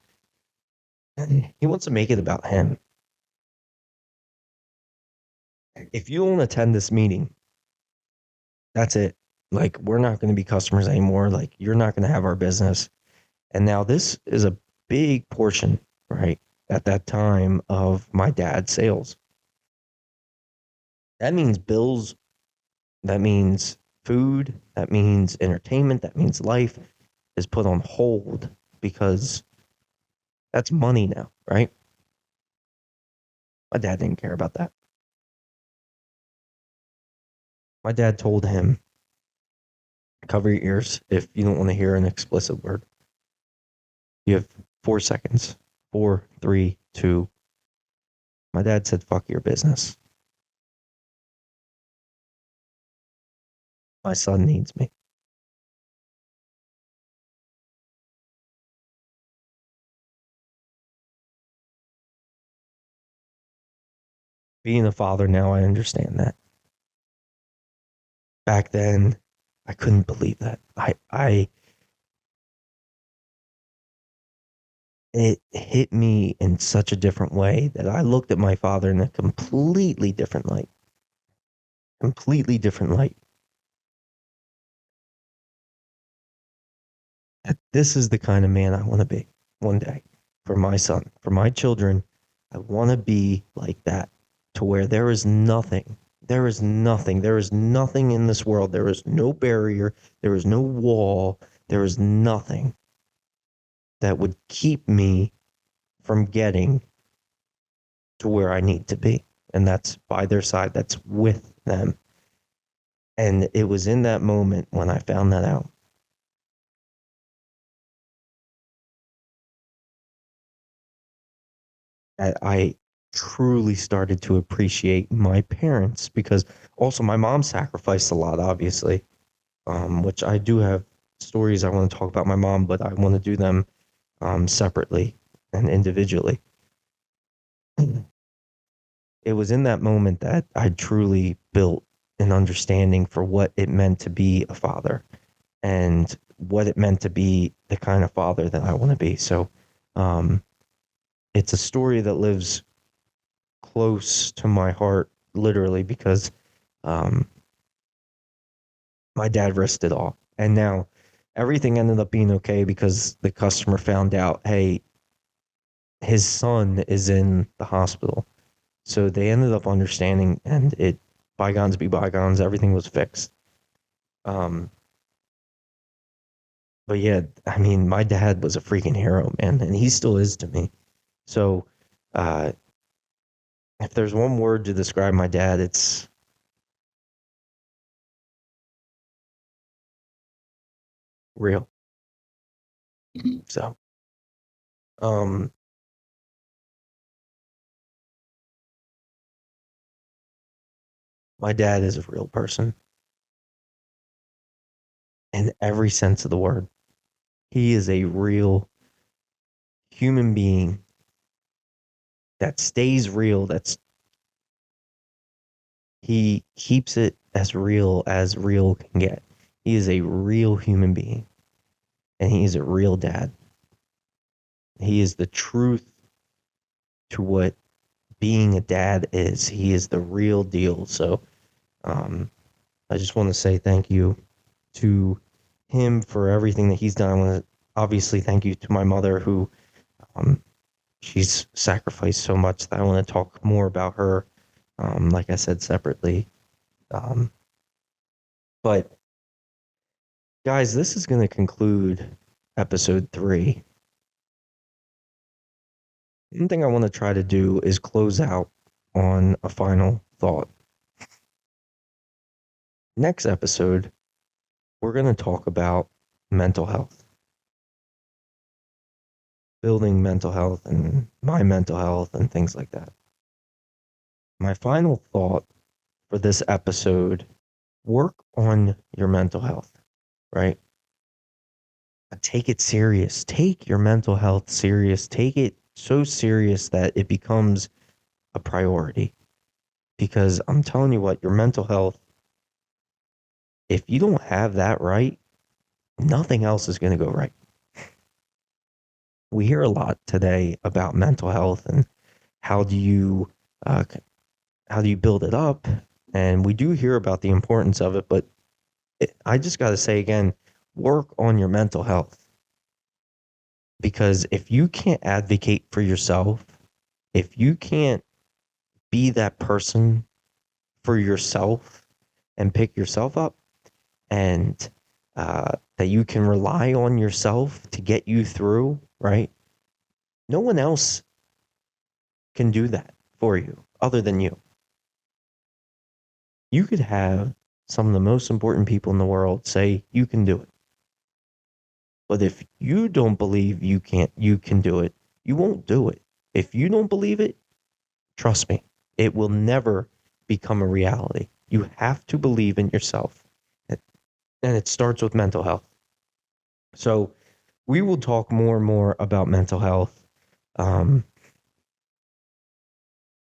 Speaker 1: He wants to make it about him. If you don't attend this meeting, that's it. Like, we're not going to be customers anymore. Like, you're not going to have our business. And now this is a big portion, right, at that time of my dad's sales. That means bills. That means food. That means entertainment. That means life is put on hold because that's money now, right? My dad didn't care about that. My dad told him, cover your ears if you don't want to hear an explicit word. You have 4 seconds. 4, 3, 2. My dad said, fuck your business. My son needs me. Being a father now, I understand that. Back then, I couldn't believe that. It hit me in such a different way that I looked at my father in a completely different light. Completely different light. That this is the kind of man I want to be one day for my son, for my children. I want to be like that, to where there is nothing in this world. There is no barrier. There is no wall. There is nothing that would keep me from getting to where I need to be. And that's by their side. That's with them. And it was in that moment when I found that out. I truly started to appreciate my parents, because also my mom sacrificed a lot, obviously, which I do have stories I want to talk about my mom, but I want to do them separately and individually. It was in that moment that I truly built an understanding for what it meant to be a father and what it meant to be the kind of father that I want to be. So it's a story that lives close to my heart, literally, because um, my dad risked it all. And now everything ended up being okay because the customer found out, hey, his son is in the hospital. So they ended up understanding, and it, bygones be bygones, everything was fixed. Um, but yeah, I mean, my dad was a freaking hero, man, and he still is to me. So uh, if there's one word to describe my dad, it's real. So, um, my dad is a real person in every sense of the word. He is a real human being that stays real. He keeps it as real can get. He is a real human being, and he is a real dad. He is the truth to what being a dad is. He is the real deal. So, I just want to say thank you to him for everything that he's done. I want to obviously thank you to my mother, who um, she's sacrificed so much that I want to talk more about her. Like I said, separately. Um, but guys, this is going to conclude episode 3. One thing I want to try to do is close out on a final thought. Next episode, we're going to talk about mental health, building mental health and my mental health and things like that. My final thought for this episode: work on your mental health, right? take it serious. Take your mental health serious. Take it so serious that it becomes a priority. Because I'm telling you what, your mental health, if you don't have that right, nothing else is going to go right. We hear a lot today about mental health and how do you uh, how do you build it up? And we do hear about the importance of it, but I just got to say again, work on your mental health. Because if you can't advocate for yourself, if you can't be that person for yourself and pick yourself up, and that you can rely on yourself to get you through, right? No one else can do that for you other than you. You could have some of the most important people in the world say you can do it. But if you don't believe you can do it, you won't do it. If you don't believe it, trust me, it will never become a reality. You have to believe in yourself. And it starts with mental health. So we will talk more and more about mental health, um,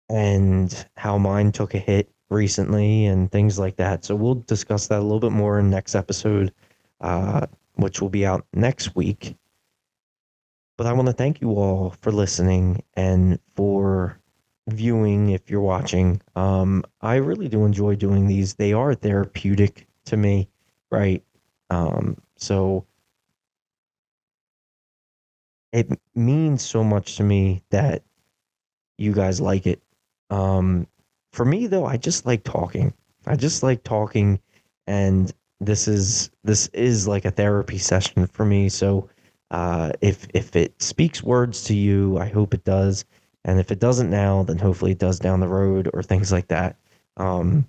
Speaker 1: and how mine took a hit recently and things like that. So we'll discuss that a little bit more in next episode, which will be out next week. But I want to thank you all for listening and for viewing if you're watching. I really do enjoy doing these. They are therapeutic to me, right? So it means so much to me that you guys like it. Um, for me though, I just like talking. I just like talking, and this is like a therapy session for me. So if it speaks words to you, I hope it does. And if it doesn't now, then hopefully it does down the road or things like that. Um,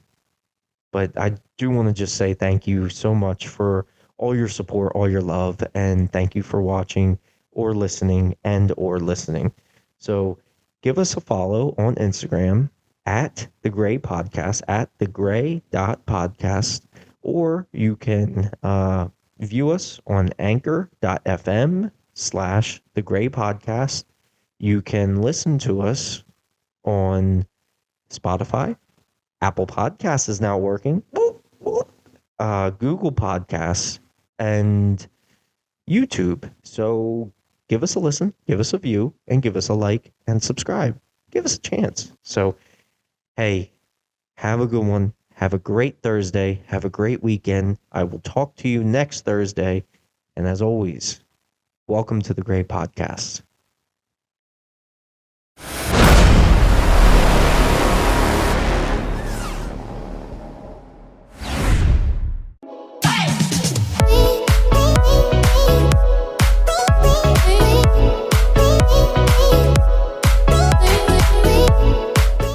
Speaker 1: but I do want to just say thank you so much for all your support, all your love, and thank you for watching or listening and or listening. So give us a follow on Instagram at the Gray Podcast, at the Gray dot podcast, or you can view us on anchor.fm/ the Gray Podcast. You can listen to us on Spotify. Apple Podcasts is now working. Google Podcasts and YouTube. So give us a listen, give us a view, and give us a like and subscribe. Give us a chance. So, hey, have a good one. Have a great Thursday. Have a great weekend. I will talk to you next Thursday. And as always, welcome to the Gray Podcast.